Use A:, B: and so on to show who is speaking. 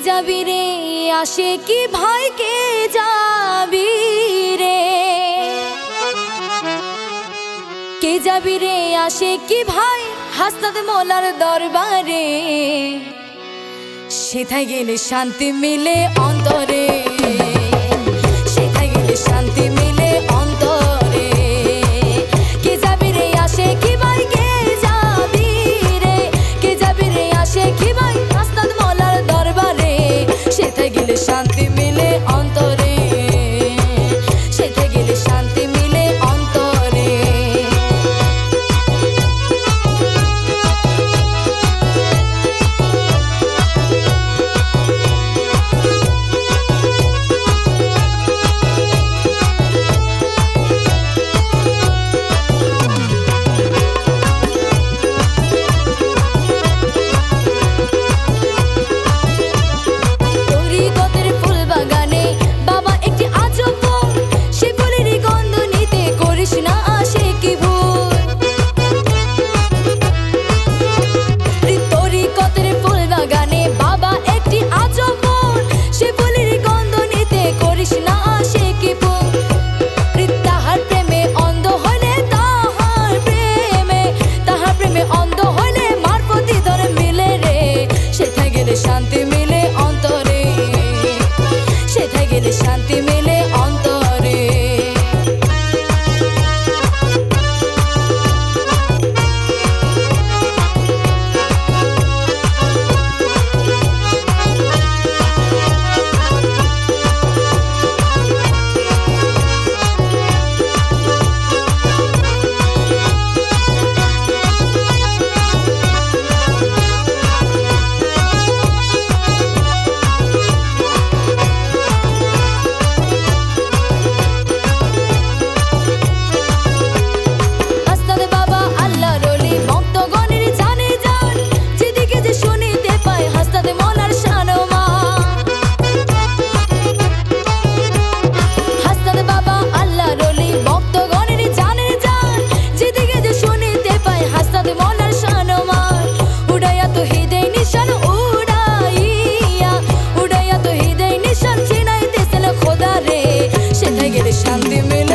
A: যাবি রে আসে কি ভাই কে যাবি রে, কে যাবি রে আসে কি ভাই হাসনাত মোলার দরবারে, সেথায় গেলে শান্তি মিলে অন্তরে, সেথায় গেলে শান্তি মিলে অন্তরে। কে যাবি রে আসে কি ভাই কে যাবি রে, কে যাবি রে আসে কি ভাই হাসনাত মোলার দরবারে, সেথায় গেলে শান্তি মিলে অন্তরে, সেথায় গেলে শান্তি মিলে অন্তরে। শান্তি মিলে অন্তরে, সেথায় গেলে শান্তি মিলে অন্তরে। শান্তি মিলে